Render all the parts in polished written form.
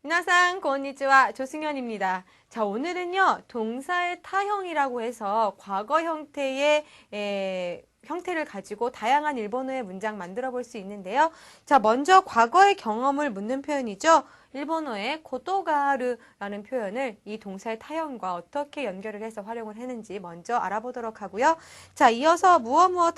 미나상 고니치와 조승현입니다. 자, 오늘은요, 동사의 타형이라고 해서 과거 형태의 형태를 가지고 다양한 일본어의 문장 만들어 볼 수 있는데요. 자, 먼저 과거의 경험을 묻는 표현이죠. 일본어의 고토가르라는 표현을 이 동사의 타형과 어떻게 연결을 해서 활용을 했는지 먼저 알아보도록 하고요. 자, 이어서 무엇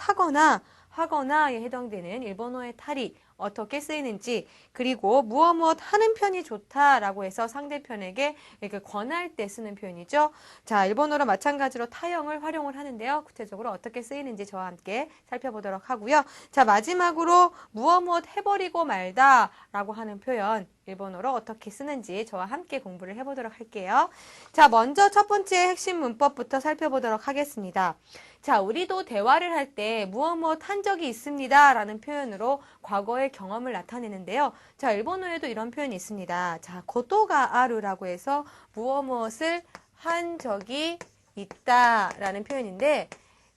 하거나에 해당되는 일본어의 탈이 어떻게 쓰이는지, 그리고 무엇 하는 편이 좋다라고 해서 상대편에게 이렇게 권할 때 쓰는 표현이죠. 자, 일본어로 마찬가지로 타형을 활용을 하는데요. 구체적으로 어떻게 쓰이는지 저와 함께 살펴보도록 하고요. 자, 마지막으로 무엇 해버리고 말다라고 하는 표현, 일본어로 어떻게 쓰는지 저와 함께 공부를 해보도록 할게요. 자, 먼저 첫 번째 핵심 문법부터 살펴보도록 하겠습니다. 자, 우리도 대화를 할 때 무엇 한 적이 있습니다 라는 표현으로 과거의 경험을 나타내는데요. 자, 일본어에도 이런 표현이 있습니다. 자, 고토가 아루라고 해서 무엇을 한 적이 있다 라는 표현인데,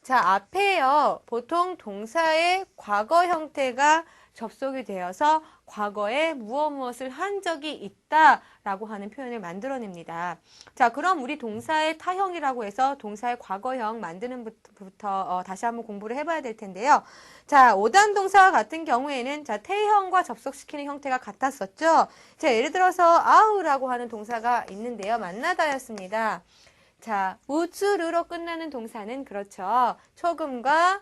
자, 앞에요. 보통 동사의 과거 형태가 접속이 되어서 과거에 무엇을 한 적이 있다라고 하는 표현을 만들어냅니다. 자, 그럼 우리 동사의 타형이라고 해서 동사의 과거형 만드는 부터 다시 한번 공부를 해봐야 될 텐데요. 자, 오단 동사와 같은 경우에는 자, 태형과 접속시키는 형태가 같았었죠. 자, 예를 들어서 아우라고 하는 동사가 있는데요. 만나다였습니다. 자, 우츠르로 끝나는 동사는 그렇죠. 초금과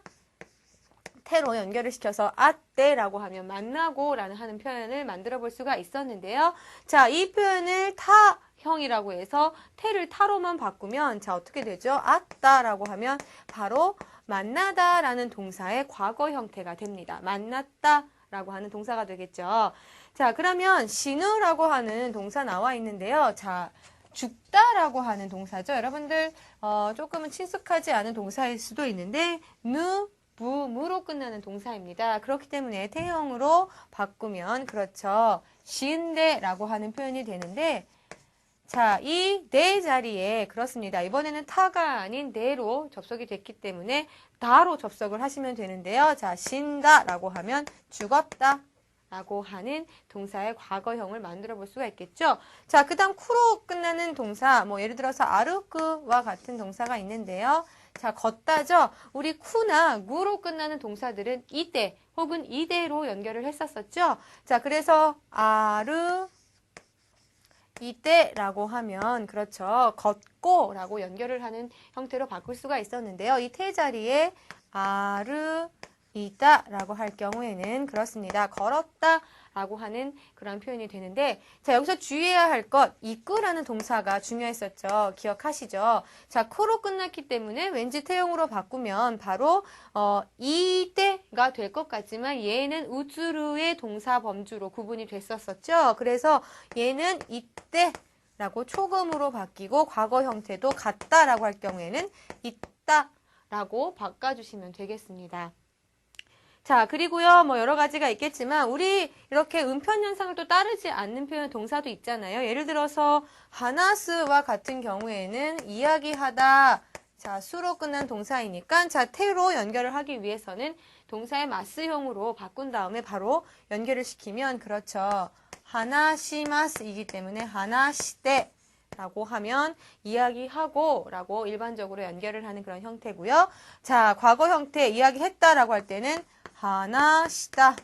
태로 연결을 시켜서 아떼라고 하면 만나고 라는 하는 표현을 만들어 볼 수가 있었는데요. 자, 이 표현을 타형이라고 해서 태를 타로만 바꾸면 자, 어떻게 되죠? 아따라고 하면 바로 만나다 라는 동사의 과거 형태가 됩니다. 만났다라고 하는 동사가 되겠죠. 자, 그러면 시누라고 하는 동사 나와 있는데요. 자, 죽다라고 하는 동사죠. 여러분들 조금은 친숙하지 않은 동사일 수도 있는데 무로 끝나는 동사입니다. 그렇기 때문에 태형으로 바꾸면 그렇죠. 시은데라고 하는 표현이 되는데, 자, 이 네 자리에 그렇습니다. 이번에는 타가 아닌 네로 접속이 됐기 때문에 다로 접속을 하시면 되는데요. 자, 신다라고 하면 죽었다 라고 하는 동사의 과거형을 만들어 볼 수가 있겠죠. 자, 그 다음 쿠로 끝나는 동사, 뭐 예를 들어서 아르크와 같은 동사가 있는데요. 자, 걷다죠. 우리 쿠나 구로 끝나는 동사들은 이때 혹은 이대로 연결을 했었었죠. 자, 그래서 이때라고 하면 그렇죠. 걷고 라고 연결을 하는 형태로 바꿀 수가 있었는데요. 이 태 자리에 이다라고 할 경우에는 그렇습니다. 걸었다 라고 하는 그런 표현이 되는데, 자, 여기서 주의해야 할 것, 이끄라는 동사가 중요했었죠. 기억하시죠? 자, 코로 끝났기 때문에 왠지 태형으로 바꾸면 바로 이때가 될 것 같지만 얘는 우츠루의 동사 범주로 구분이 됐었었죠. 그래서 얘는 이때라고 초금으로 바뀌고 과거 형태도 같다라고 할 경우에는 있다라고 바꿔주시면 되겠습니다. 자, 그리고요, 뭐 여러 가지가 있겠지만 우리 이렇게 음편 현상을 또 따르지 않는 표현 동사도 있잖아요. 예를 들어서 하나스와 같은 경우에는 이야기하다, 자, 수로 끝난 동사이니까 자, 태로 연결을 하기 위해서는 동사의 마스형으로 바꾼 다음에 바로 연결을 시키면 그렇죠. 하나시마스이기 때문에 하나시대 라고 하면 이야기하고 라고 일반적으로 연결을 하는 그런 형태고요. 자, 과거 형태 이야기했다 라고 할 때는 하나시다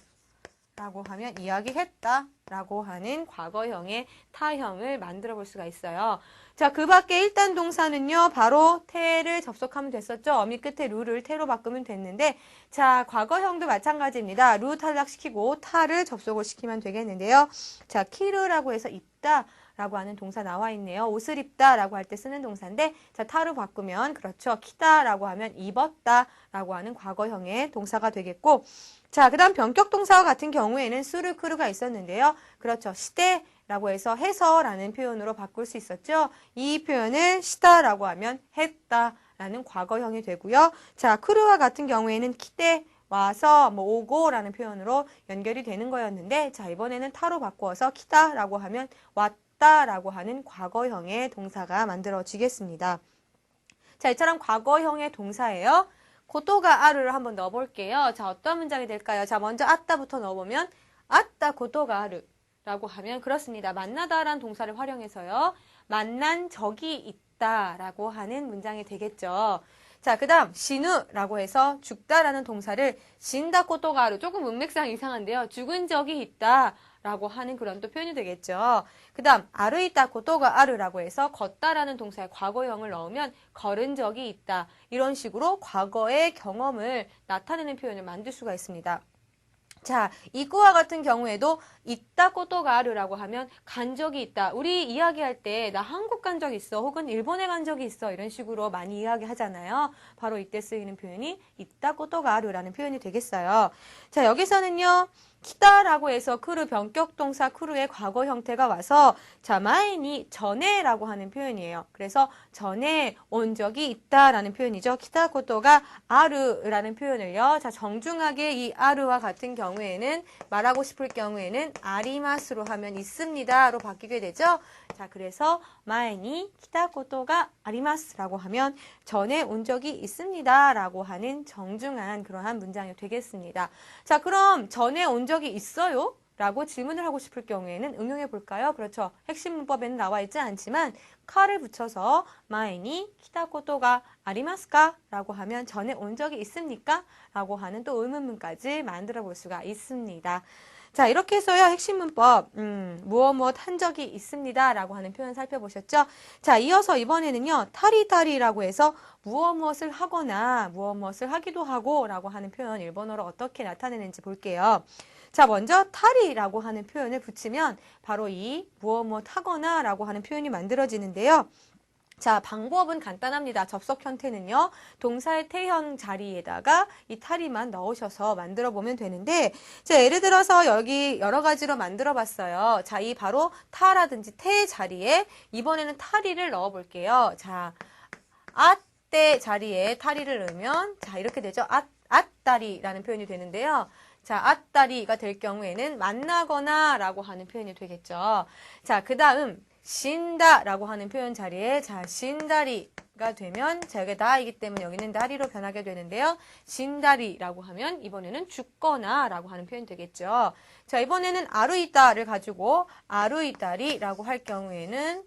라고 하면 이야기했다 라고 하는 과거형의 타형을 만들어 볼 수가 있어요. 자, 그 밖에 1단 동사는요, 바로 태를 접속하면 됐었죠. 어미 끝에 루를 태로 바꾸면 됐는데, 자, 과거형도 마찬가지입니다. 루 탈락시키고 타를 접속을 시키면 되겠는데요. 자, 키르라고 해서 입다 라고 하는 동사 나와 있네요. 옷을 입다 라고 할 때 쓰는 동사인데, 자, 타로 바꾸면 그렇죠. 키다 라고 하면 입었다 라고 하는 과거형의 동사가 되겠고, 자, 그 다음 변격 동사와 같은 경우에는 스르크르가 있었는데요. 그렇죠. 시대라고 해서라는 표현으로 바꿀 수 있었죠. 이 표현을 시다라고 하면 했다라는 과거형이 되고요. 자, 크루와 같은 경우에는 키대 와서 뭐 오고라는 표현으로 연결이 되는 거였는데, 자, 이번에는 타로 바꾸어서 키다라고 하면 왔다라고 하는 과거형의 동사가 만들어지겠습니다. 자, 이처럼 과거형의 동사예요. 고토가 아르를 한번 넣어볼게요. 자, 어떤 문장이 될까요? 자, 먼저 아따부터 넣어보면 아따 고토가 아르. 라고 하면 그렇습니다. 만나다라는 동사를 활용해서요. 만난 적이 있다라고 하는 문장이 되겠죠. 자, 그 다음 시누라고 해서 죽다라는 동사를 신다 코토가루 조금 문맥상 이상한데요. 죽은 적이 있다라고 하는 그런 또 표현이 되겠죠. 그 다음 아르이다 코토가 아르라고 해서 걷다라는 동사에 과거형을 넣으면 걸은 적이 있다. 이런 식으로 과거의 경험을 나타내는 표현을 만들 수가 있습니다. 자, 이거와 같은 경우에도 있다 코토가 아르라고 하면 간 적이 있다. 우리 이야기할 때 나 한국 간 적 있어 혹은 일본에 간 적이 있어 이런 식으로 많이 이야기하잖아요. 바로 이때 쓰이는 표현이 있다 코토가 아르라는 표현이 되겠어요. 자, 여기서는요. 키다라고 해서 크루 변격동사 크루의 과거 형태가 와서 자, 마에니 전에라고 하는 표현이에요. 그래서 전에 온 적이 있다라는 표현이죠. 키다 코토가 아르라는 표현을요. 자, 정중하게 이 아르와 같은 경우에는 말하고 싶을 경우에는 아리마스로 하면 있습니다로 바뀌게 되죠. 자, 그래서 마에니 키다 코토가 아리마스라고 하면 전에 온 적이 있습니다라고 하는 정중한 그러한 문장이 되겠습니다. 자, 그럼 전에 온 적이 있어요? 라고 질문을 하고 싶을 경우에는 응용해 볼까요? 그렇죠. 핵심 문법에는 나와 있지 않지만 카를 붙여서 마에니 키다 코토가 아리마스까? 라고 하면 전에 온 적이 있습니까? 라고 하는 또 의문문까지 만들어 볼 수가 있습니다. 자, 이렇게 해서요, 핵심 문법, 무엇 한 적이 있습니다. 라고 하는 표현 살펴보셨죠? 자, 이어서 이번에는요, 타리타리라고 해서 무엇을 하거나 무엇을 하기도 하고 라고 하는 표현 일본어로 어떻게 나타내는지 볼게요. 자, 먼저 타리라고 하는 표현을 붙이면 바로 이 무엇 하거나 라고 하는 표현이 만들어지는데요. 자, 방법은 간단합니다. 접속 형태는요. 동사의 태형 자리에다가 이 타리만 넣으셔서 만들어 보면 되는데 자, 예를 들어서 여기 여러 가지로 만들어 봤어요. 자, 이 바로 타라든지 태 자리에 이번에는 타리를 넣어 볼게요. 자, 아때 자리에 타리를 넣으면 자, 이렇게 되죠. 아따리라는 표현이 되는데요. 자, 아따리가 될 경우에는 만나거나 라고 하는 표현이 되겠죠. 자, 그 다음 신다 라고 하는 표현 자리에 자, 신다리가 되면 자, 여기 다이기 때문에 여기는 다리로 변하게 되는데요. 신다리라고 하면 이번에는 죽거나 라고 하는 표현이 되겠죠. 자, 이번에는 아루이다를 가지고 아루이다리라고 할 경우에는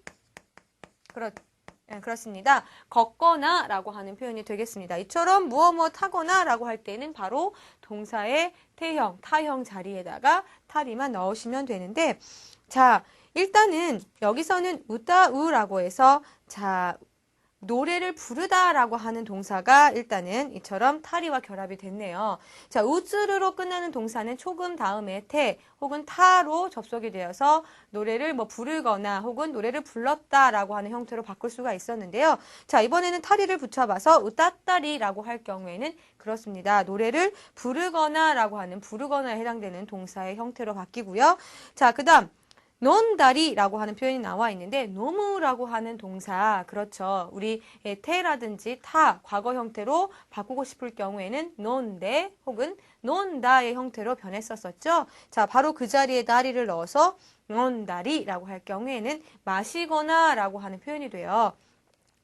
그렇습니다. 걷거나 라고 하는 표현이 되겠습니다. 이처럼 무엇 하거나 라고 할 때는 바로 동사의 태형, 타형 자리에다가 타리만 넣으시면 되는데 자, 일단은 여기서는 우다우라고 해서 자, 노래를 부르다라고 하는 동사가 일단은 이처럼 타리와 결합이 됐네요. 자, 우즈르로 끝나는 동사는 초금 다음에 태 혹은 타로 접속이 되어서 노래를 부르거나 혹은 노래를 불렀다라고 하는 형태로 바꿀 수가 있었는데요. 자, 이번에는 타리를 붙여봐서 우따따리라고 할 경우에는 그렇습니다. 노래를 부르거나라고 하는 부르거나에 해당되는 동사의 형태로 바뀌고요. 자, 그 다음 논다리라고 하는 표현이 나와 있는데 노무라고 하는 동사 그렇죠. 우리 태라든지 타 과거 형태로 바꾸고 싶을 경우에는 논데 혹은 논다의 형태로 변했었었죠. 자, 바로 그 자리에 다리를 넣어서 논다리라고 할 경우에는 마시거나 라고 하는 표현이 돼요.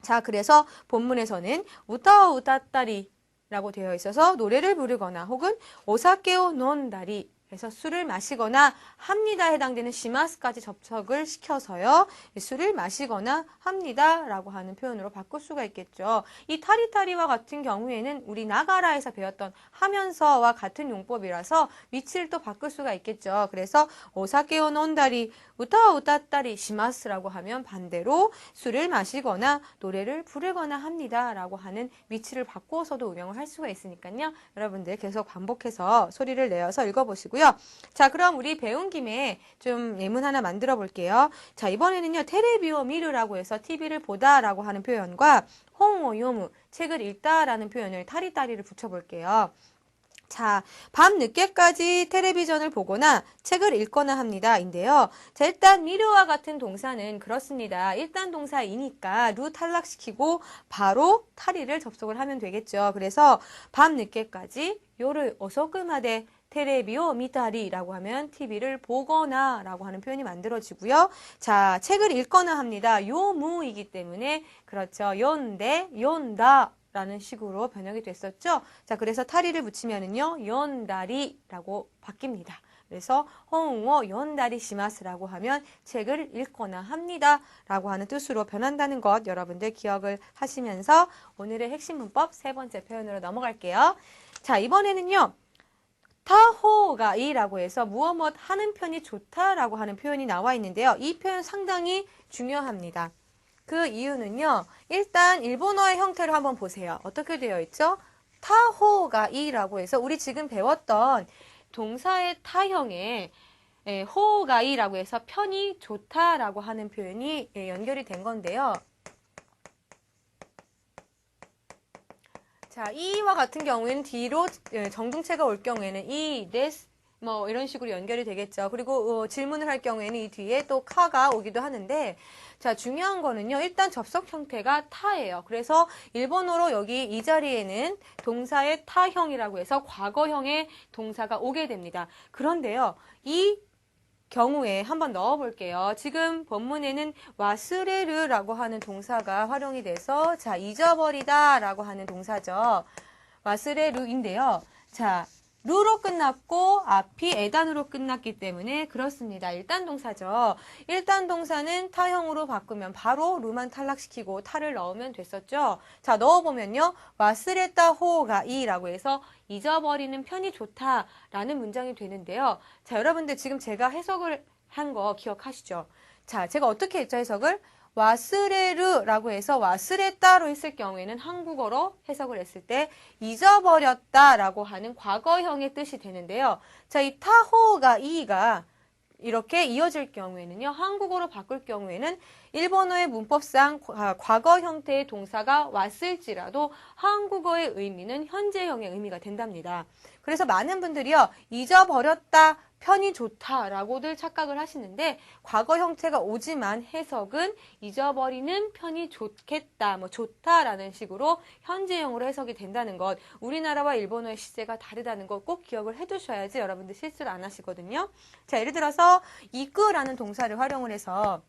자, 그래서 본문에서는 우따따리 라고 되어 있어서 노래를 부르거나 혹은 오사케오 논다리 그래서 술을 마시거나 합니다에 해당되는 시마스까지 접속을 시켜서요. 술을 마시거나 합니다라고 하는 표현으로 바꿀 수가 있겠죠. 이 타리타리와 같은 경우에는 우리 나가라에서 배웠던 하면서와 같은 용법이라서 위치를 또 바꿀 수가 있겠죠. 그래서 오사케오 논다리 우따따리 시마스라고 하면 반대로 술을 마시거나 노래를 부르거나 합니다라고 하는 위치를 바꾸어서도 운영을 할 수가 있으니까요. 여러분들 계속 반복해서 소리를 내어서 읽어보시고요. 자, 그럼 우리 배운 김에 좀 예문 하나 만들어 볼게요. 자, 이번에는요. 테레비오 미르라고 해서 TV를 보다라고 하는 표현과 홍오 요무, 책을 읽다라는 표현을 타리타리를 붙여볼게요. 자, 밤 늦게까지 텔레비전을 보거나 책을 읽거나 합니다. 인데요. 자, 일단 미르와 같은 동사는 그렇습니다. 일단 동사이니까 루 탈락시키고 바로 타리를 접속을 하면 되겠죠. 그래서 밤 늦게까지 요를 어서금하되 테레비오 미타리라고 하면 TV를 보거나 라고 하는 표현이 만들어지고요. 자, 책을 읽거나 합니다. 요무이기 때문에 그렇죠. 연데, 연다 라는 식으로 번역이 됐었죠. 자, 그래서 타리를 붙이면은요, 연다리라고 바뀝니다. 그래서 홍어 연다리 시마스라고 하면 책을 읽거나 합니다 라고 하는 뜻으로 변한다는 것 여러분들 기억을 하시면서 오늘의 핵심 문법 세 번째 표현으로 넘어갈게요. 자, 이번에는요. 타호가 이라고 해서 무엇 하는 편이 좋다라고 하는 표현이 나와 있는데요. 이 표현 상당히 중요합니다. 그 이유는요. 일단 일본어의 형태를 한번 보세요. 어떻게 되어 있죠? 타호가 이라고 해서 우리 지금 배웠던 동사의 타형에 호가 이라고 해서 편이 좋다라고 하는 표현이 연결이 된 건데요. 자, 이와 같은 경우에는 뒤로 정동체가 올 경우에는 이, this, 뭐 이런 식으로 연결이 되겠죠. 그리고 질문을 할 경우에는 이 뒤에 또 카가 오기도 하는데 자, 중요한 거는요. 일단 접속 형태가 타예요. 그래서 일본어로 여기 이 자리에는 동사의 타형이라고 해서 과거형의 동사가 오게 됩니다. 그런데요. 이 경우에 한번 넣어볼게요. 지금 본문에는 와스레르라고 하는 동사가 활용이 돼서 자, 잊어버리다 라고 하는 동사죠. 와스레르인데요. 자, 루로 끝났고 앞이 에단으로 끝났기 때문에 그렇습니다. 일단 동사죠. 일단 동사는 타형으로 바꾸면 바로 루만 탈락시키고 타를 넣으면 됐었죠. 자, 넣어보면요. 와스레타 호가 이라고 해서 잊어버리는 편이 좋다라는 문장이 되는데요. 자, 여러분들 지금 제가 해석을 한 거 기억하시죠? 자, 제가 어떻게 했죠, 해석을? 와스레르라고 해서 와스레따로 했을 경우에는 한국어로 해석을 했을 때 잊어버렸다라고 하는 과거형의 뜻이 되는데요. 자, 이 타호가 이가 이렇게 이어질 경우에는요. 한국어로 바꿀 경우에는 일본어의 문법상 과거 형태의 동사가 왔을지라도 한국어의 의미는 현재형의 의미가 된답니다. 그래서 많은 분들이요. 잊어버렸다, 편이 좋다라고들 착각을 하시는데 과거 형태가 오지만 해석은 잊어버리는 편이 좋겠다, 뭐 좋다라는 식으로 현재형으로 해석이 된다는 것. 우리나라와 일본어의 시제가 다르다는 것 꼭 기억을 해두셔야지 여러분들 실수를 안 하시거든요. 자, 예를 들어서 이끄라는 동사를 활용을 해서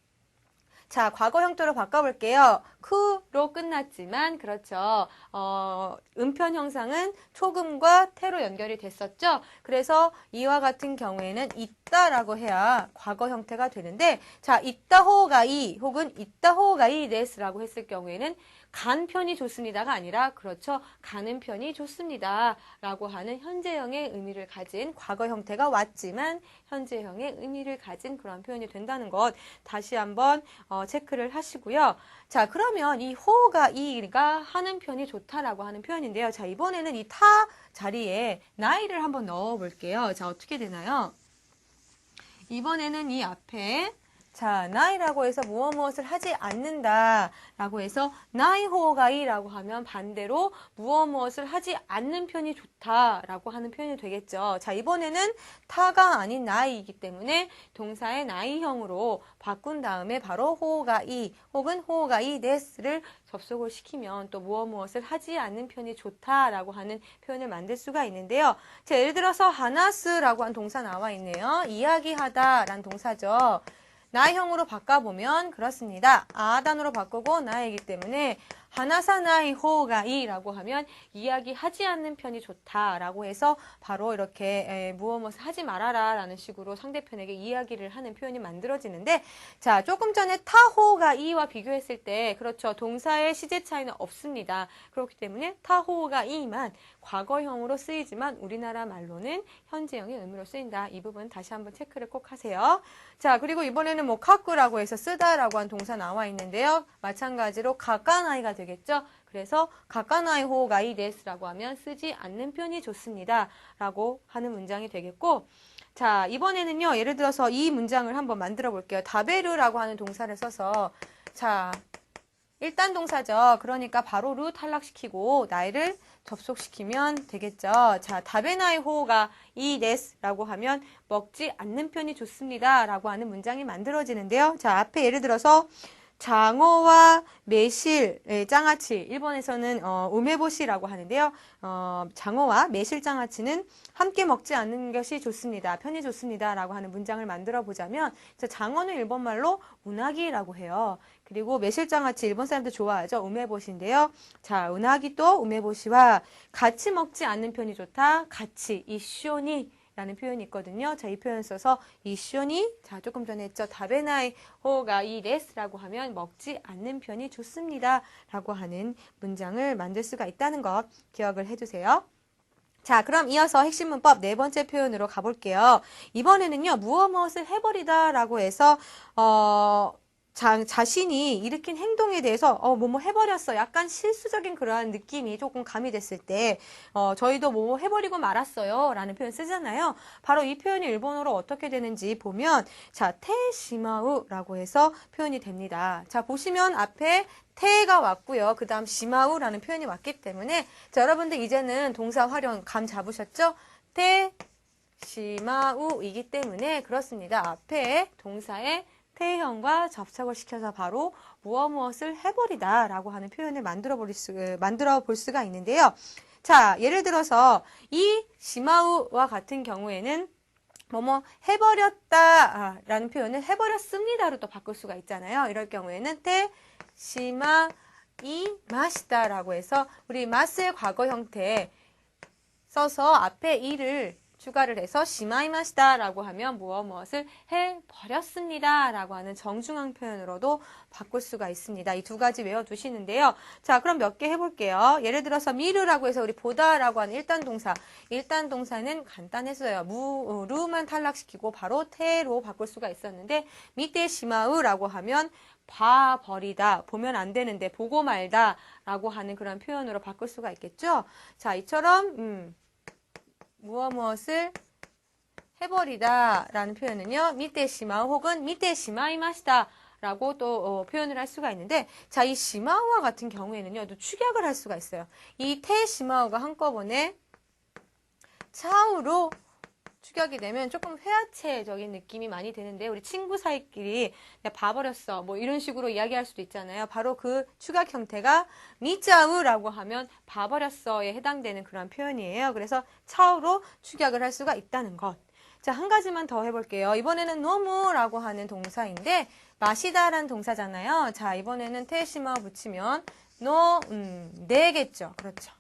자, 과거 형태로 바꿔볼게요. 크로 끝났지만, 그렇죠. 음편 형상은 초금과 태로 연결이 됐었죠. 그래서 이와 같은 경우에는 있다라고 해야 과거 형태가 되는데, 자, 있다호가이 혹은 있다호가이 데스라고 했을 경우에는 간 편이 좋습니다가 아니라, 그렇죠. 가는 편이 좋습니다. 라고 하는 현재형의 의미를 가진 과거 형태가 왔지만, 현재형의 의미를 가진 그런 표현이 된다는 것. 다시 한번 체크를 하시고요. 자, 그러면 이 호가 이가 하는 편이 좋다라고 하는 표현인데요. 자, 이번에는 이 타 자리에 나이를 한번 넣어 볼게요. 자, 어떻게 되나요? 이번에는 이 앞에 자, 나이라고 해서 무엇을 하지 않는다라고 해서 나이호가이라고 하면 반대로 무엇을 하지 않는 편이 좋다라고 하는 표현이 되겠죠. 자, 이번에는 타가 아닌 나이이기 때문에 동사의 나이형으로 바꾼 다음에 바로 호가이 혹은 호가이 데스를 접속을 시키면 또 무엇을 하지 않는 편이 좋다라고 하는 표현을 만들 수가 있는데요. 자, 예를 들어서 하나스라고 한 동사 나와 있네요. 이야기하다라는 동사죠. 나형으로 바꿔보면 그렇습니다. 아단으로 바꾸고 나이기 때문에 하나사나이 호가이라고 하면 이야기하지 않는 편이 좋다라고 해서 바로 이렇게 무엇을 하지 말아라 라는 식으로 상대편에게 이야기를 하는 표현이 만들어지는데 자, 조금 전에 타호가이와 비교했을 때 그렇죠. 동사의 시제 차이는 없습니다. 그렇기 때문에 타호가이만 과거형으로 쓰이지만 우리나라 말로는 현재형의 의미로 쓰인다. 이 부분 다시 한번 체크를 꼭 하세요. 자, 그리고 이번에는 뭐 카쿠라고 해서 쓰다라고 한 동사 나와 있는데요. 마찬가지로 가까나이가 되겠죠. 그래서 가까나이 호가이 데스라고 하면 쓰지 않는 편이 좋습니다. 라고 하는 문장이 되겠고 자, 이번에는요. 예를 들어서 이 문장을 한번 만들어 볼게요. 다베르라고 하는 동사를 써서 자, 일단 동사죠. 그러니까 바로 루 탈락시키고 나이를 접속시키면 되겠죠. 자, 다베나이 호가 이 데스라고 하면 먹지 않는 편이 좋습니다. 라고 하는 문장이 만들어지는데요. 자, 앞에 예를 들어서 장어와 매실, 장아찌, 일본에서는 우메보시라고 하는데요. 장어와 매실 장아찌는 함께 먹지 않는 것이 좋습니다. 편이 좋습니다. 라고 하는 문장을 만들어 보자면 장어는 일본말로 우나기라고 해요. 그리고 매실장아찌 일본 사람들 좋아하죠. 우메보시인데요. 자, 우나기 또 우메보시와 같이 먹지 않는 편이 좋다. 같이 이쇼니 라는 표현이 있거든요. 자, 이 표현 써서 이쇼니, 자, 조금 전에 했죠. 다베나이 호가 이 레스라고 하면 먹지 않는 편이 좋습니다. 라고 하는 문장을 만들 수가 있다는 것 기억을 해두세요. 자, 그럼 이어서 핵심 문법 네 번째 표현으로 가볼게요. 이번에는요, 무엇을 해버리다 라고 해서, 자신이 일으킨 행동에 대해서 뭐뭐 해버렸어. 약간 실수적인 그러한 느낌이 조금 가미됐을 때 저희도 뭐뭐 해버리고 말았어요 라는 표현 쓰잖아요. 바로 이 표현이 일본어로 어떻게 되는지 보면 자, 테시마우 라고 해서 표현이 됩니다. 자, 보시면 앞에 테가 왔고요. 그 다음 시마우라는 표현이 왔기 때문에 자, 여러분들 이제는 동사 활용 감 잡으셨죠? 테 시마우이기 때문에 그렇습니다. 앞에 동사에 태형과 접속을 시켜서 바로 무엇을 해버리다 라고 하는 표현을 만들어 볼 수가 있는데요. 자, 예를 들어서 이 시마우와 같은 경우에는 뭐뭐 해버렸다 라는 표현을 해버렸습니다로 또 바꿀 수가 있잖아요. 이럴 경우에는 테 시마 이 마시다 라고 해서 우리 마스의 과거 형태 써서 앞에 이를 추가를 해서 시마이마시다 라고 하면 무엇을 해버렸습니다 라고 하는 정중앙 표현으로도 바꿀 수가 있습니다. 이 두 가지 외워두시는데요. 자, 그럼 몇 개 해볼게요. 예를 들어서 미르라고 해서 우리 보다라고 하는 일단 동사. 일단 동사는 간단했어요. 루만 탈락시키고 바로 테로 바꿀 수가 있었는데 미테 시마우라고 하면 봐버리다, 보면 안 되는데 보고 말다 라고 하는 그런 표현으로 바꿀 수가 있겠죠. 자, 이처럼 무엇을 해버리다 라는 표현은요. 미테 시마우 혹은 미테 시마이마시다 라고 또 표현을 할 수가 있는데 자, 이 시마우와 같은 경우에는요. 또 축약을 할 수가 있어요. 이 테 시마우가 한꺼번에 차우로 축약이 되면 조금 회화체적인 느낌이 많이 드는데 우리 친구 사이끼리 내가 봐버렸어 뭐 이런 식으로 이야기할 수도 있잖아요. 바로 그 축약 형태가 미짜우라고 하면 봐버렸어에 해당되는 그런 표현이에요. 그래서 차우로 축약을 할 수가 있다는 것. 자, 한 가지만 더 해볼게요. 이번에는 너무라고 하는 동사인데 마시다라는 동사잖아요. 자, 이번에는 테시마 붙이면 네겠죠. 그렇죠.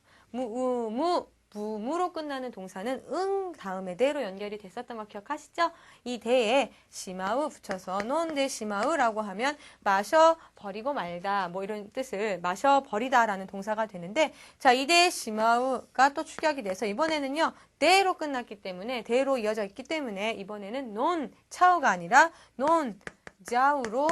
무로 끝나는 동사는 다음에 대로 연결이 됐었던 거 기억하시죠? 이 대에 시마우 붙여서 논데 시마우라고 하면 마셔버리고 말다 뭐 이런 뜻을 마셔버리다라는 동사가 되는데 자, 이 대에 시마우가 또 축약이 돼서 이번에는요 대로 끝났기 때문에 대로 이어져 있기 때문에 이번에는 논 차우가 아니라 논 자우로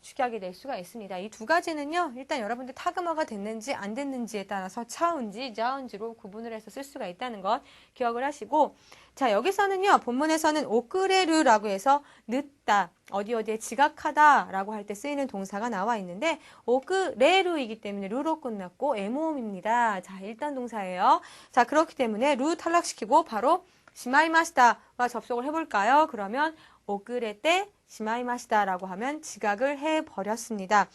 축약이 될 수가 있습니다. 이 두 가지는요, 일단 여러분들 타그마가 됐는지 안 됐는지에 따라서 차운지, 자운지로 구분을 해서 쓸 수가 있다는 것 기억을 하시고, 자, 여기서는요, 본문에서는 오크레르라고 해서 늦다, 어디에 지각하다 라고 할 때 쓰이는 동사가 나와 있는데, 오크레르이기 때문에 루로 끝났고, 에모음입니다. 자, 일단 동사예요. 자, 그렇기 때문에 루 탈락시키고 바로 시마이마시다와 접속을 해볼까요? 그러면 오그레 시마이마시다 라고 하면 지각을 해버렸습니다.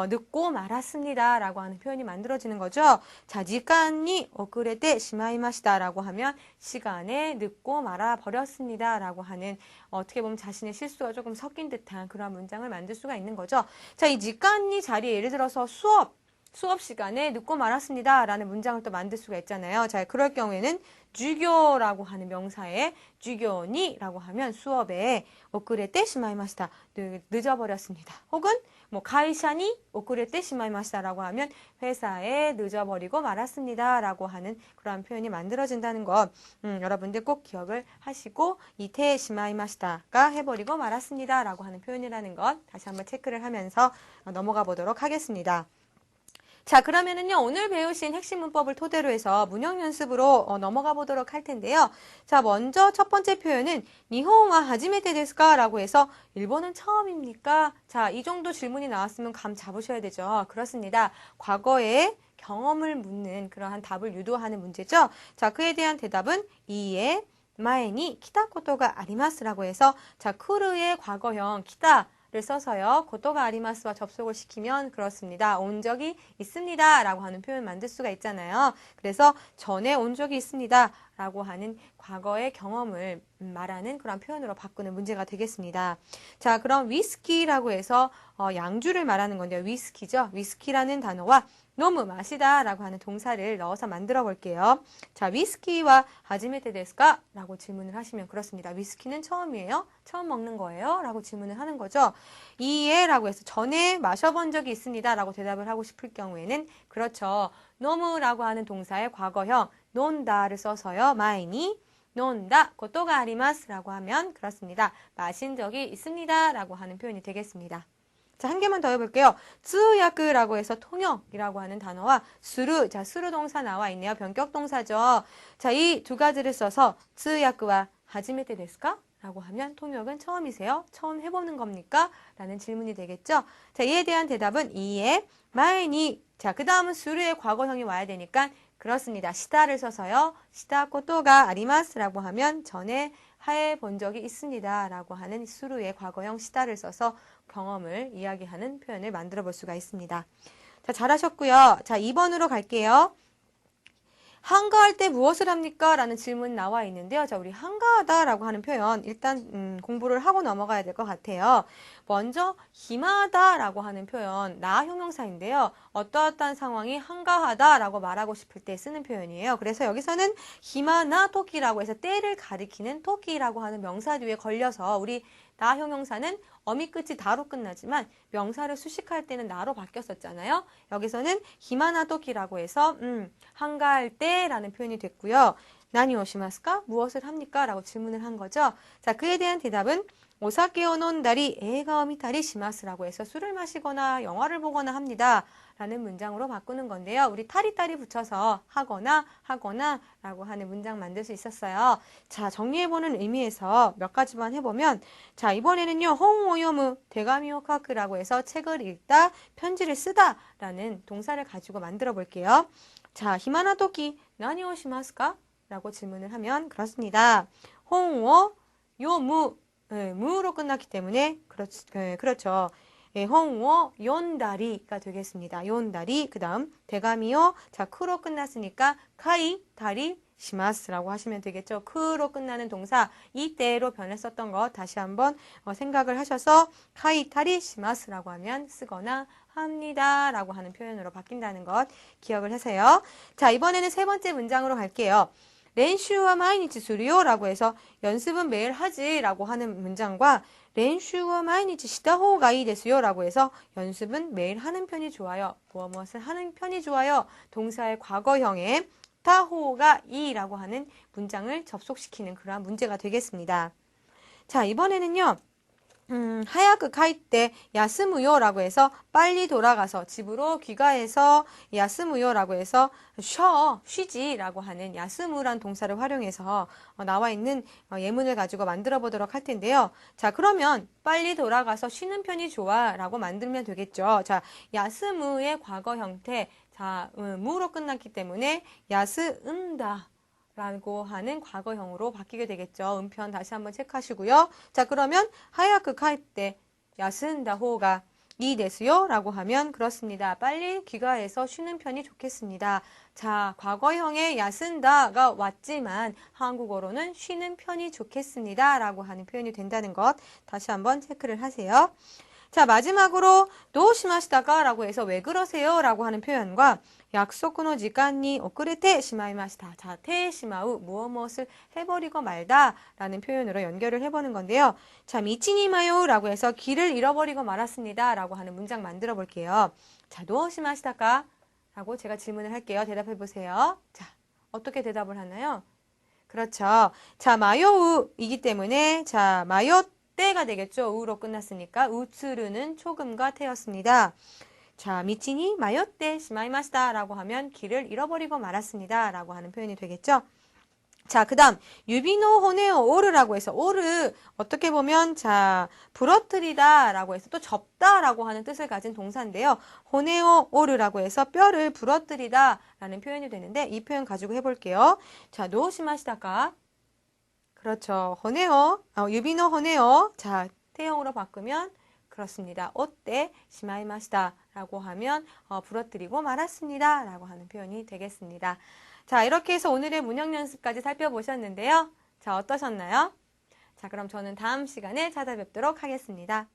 늦고 말았습니다 라고 하는 표현이 만들어지는 거죠. 자, 지간이 오그레 시마이마시다 라고 하면 시간에 늦고 말아버렸습니다 라고 하는 어떻게 보면 자신의 실수가 조금 섞인 듯한 그런 문장을 만들 수가 있는 거죠. 자, 이 지간이 자리에 예를 들어서 수업 시간에 늦고 말았습니다 라는 문장을 또 만들 수가 있잖아요. 자, 그럴 경우에는 주교라고 하는 명사에 주교니라고 하면 수업에 오크레테 시마이마시다 늦어버렸습니다. 혹은 뭐 가이샤니 오크레테 시마이마시다라고 하면 회사에 늦어버리고 말았습니다 라고 하는 그러한 표현이 만들어진다는 것 여러분들 꼭 기억을 하시고 이테 시마이마시다가 해버리고 말았습니다 라고 하는 표현이라는 것 다시 한번 체크를 하면서 넘어가 보도록 하겠습니다. 자, 그러면은요, 오늘 배우신 핵심 문법을 토대로 해서 문형 연습으로 넘어가 보도록 할 텐데요. 자, 먼저 첫 번째 표현은 니혼와 하지메테 데스까? 라고 해서 일본은 처음입니까? 자, 이 정도 질문이 나왔으면 감 잡으셔야 되죠. 그렇습니다. 과거에 경험을 묻는 그러한 답을 유도하는 문제죠. 자, 그에 대한 대답은 이에 마에니 키타 코토가 아리마스라고 해서 자, 쿠르의 과거형 키타 를 써서요. 고토가 아리마스와 접속을 시키면 그렇습니다. 온 적이 있습니다. 라고 하는 표현 만들 수가 있잖아요. 그래서 전에 온 적이 있습니다. 라고 하는 과거의 경험을 말하는 그런 표현으로 바꾸는 문제가 되겠습니다. 자, 그럼 위스키라고 해서 양주를 말하는 건데요. 위스키죠. 위스키라는 단어와 너무 마시다 라고 하는 동사를 넣어서 만들어 볼게요. 자, 위스키와 하지메테 데스까? 라고 질문을 하시면 그렇습니다. 위스키는 처음이에요? 처음 먹는 거예요? 라고 질문을 하는 거죠. 이에 라고 해서 전에 마셔본 적이 있습니다 라고 대답을 하고 싶을 경우에는 그렇죠. 너무 라고 하는 동사의 과거형 논다를 써서요. 마이니 논다 고토가 아리마스 라고 하면 그렇습니다. 마신 적이 있습니다 라고 하는 표현이 되겠습니다. 자, 한 개만 더 해볼게요. 쯔야크라고 해서 통역이라고 하는 단어와 수르, 자, 수르 동사 나와 있네요. 변격 동사죠. 자, 이 두 가지를 써서 쯔야크와 하지메테 데스까? 라고 하면 통역은 처음이세요? 처음 해보는 겁니까? 라는 질문이 되겠죠. 자, 이에 대한 대답은 이에 마이니. 자, 그 다음은 수르의 과거형이 와야 되니까 그렇습니다. 시다를 써서요. 시다 코토가 아리마스라고 하면 전에 해본 적이 있습니다. 라고 하는 수루의 과거형 시다를 써서 경험을 이야기하는 표현을 만들어 볼 수가 있습니다. 자, 잘하셨고요. 자, 2번으로 갈게요. 한가할 때 무엇을 합니까? 라는 질문 나와 있는데요. 자, 우리 한가하다 라고 하는 표현 일단 공부를 하고 넘어가야 될 것 같아요. 먼저 힘하다 라고 하는 표현 나 형용사인데요. 어떠어떠한 상황이 한가하다 라고 말하고 싶을 때 쓰는 표현이에요. 그래서 여기서는 힘하나 토끼라고 해서 때를 가리키는 토끼라고 하는 명사 뒤에 걸려서 우리 나 형용사는 어미 끝이 다로 끝나지만 명사를 수식할 때는 나로 바뀌었었잖아요. 여기서는 히마나 토끼라고 해서 한가할 때라는 표현이 됐고요. 나니 오시마스까? 무엇을 합니까? 라고 질문을 한 거죠. 자, 그에 대한 대답은 오사케오 논다리 에이가 미타리 시마스라고 해서 술을 마시거나 영화를 보거나 합니다. 라는 문장으로 바꾸는 건데요. 우리 타리타리 붙여서 하거나 라고 하는 문장 만들 수 있었어요. 자, 정리해보는 의미에서 몇 가지만 해보면 자, 이번에는요. 홍오요무 대가미오 카크라고 해서 책을 읽다, 편지를 쓰다 라는 동사를 가지고 만들어 볼게요. 자, 히마나 토끼 나니 오시마스까? 라고 질문을 하면 그렇습니다. 홍오 요무 무로 끝났기 때문에 그렇죠. 홍오 연다리가 되겠습니다. 연다리 그 다음 대가미요. 자, 크로 끝났으니까 카이 다리 시마스라고 하시면 되겠죠. 크로 끝나는 동사 이때로 변했었던 거 다시 한번 생각을 하셔서 카이 다리 시마스라고 하면 쓰거나 합니다 라고 하는 표현으로 바뀐다는 것 기억을 하세요. 자, 이번에는 세 번째 문장으로 갈게요. 렌슈와 마이니치 수리요 라고 해서 연습은 매일 하지 라고 하는 문장과 렌슈와 마이니치 시다호가 이 데스요 라고 해서 연습은 매일 하는 편이 좋아요. 무엇을 하는 편이 좋아요. 동사의 과거형에 타호가 이라고 하는 문장을 접속시키는 그러한 문제가 되겠습니다. 자, 이번에는요. 하야크 카이때 야스무요라고 해서 빨리 돌아가서 집으로 귀가해서 야스무요라고 해서 쉬지라고 하는 야스무란 동사를 활용해서 나와 있는 예문을 가지고 만들어 보도록 할 텐데요. 자, 그러면 빨리 돌아가서 쉬는 편이 좋아라고 만들면 되겠죠. 자, 야스무의 과거 형태 자, 무로 끝났기 때문에 야스은다 라고 하는 과거형으로 바뀌게 되겠죠. 음편 다시 한번 체크하시고요. 자, 그러면 하야크 카이때 야스ን다 호가 이 데스요 라고 하면 그렇습니다. 빨리 귀가해서 쉬는 편이 좋겠습니다. 자, 과거형의 야스ን다가 왔지만 한국어로는 쉬는 편이 좋겠습니다 라고 하는 표현이 된다는 것 다시 한번 체크를 하세요. 자, 마지막으로 도우시마시다가 라고 해서 왜 그러세요 라고 하는 표현과 약속의 시간이 오크레테 시마이마시다. 자, 테시마우 무엇을 해버리고 말다 라는 표현으로 연결을 해보는 건데요. 자, 미치니마요 라고 해서 길을 잃어버리고 말았습니다 라고 하는 문장 만들어 볼게요. 자, 도우시마시다가 라고 제가 질문을 할게요. 대답해 보세요. 자, 어떻게 대답을 하나요? 그렇죠. 자, 마요우이기 때문에 자, 마요 때가 되겠죠. 우로 끝났으니까 우츠르는 초금과 태였습니다. 자, 미치니 마요때 시마이마시다 라고 하면 길을 잃어버리고 말았습니다 라고 하는 표현이 되겠죠. 자, 그 다음 유비노 호네오 오르라고 해서 오르 어떻게 보면 자 부러뜨리다 라고 해서 또 접다 라고 하는 뜻을 가진 동사인데요. 호네오 오르라고 해서 뼈를 부러뜨리다 라는 표현이 되는데 이 표현 가지고 해볼게요. 자, 노시마시다가 그렇죠. 호네오 유비노 호네오 자 태형으로 바꾸면 그렇습니다. 어때 시마이마시다 라고 하면 부러뜨리고 말았습니다 라고 하는 표현이 되겠습니다. 자, 이렇게 해서 오늘의 문형 연습까지 살펴보셨는데요. 자, 어떠셨나요? 자, 그럼 저는 다음 시간에 찾아뵙도록 하겠습니다.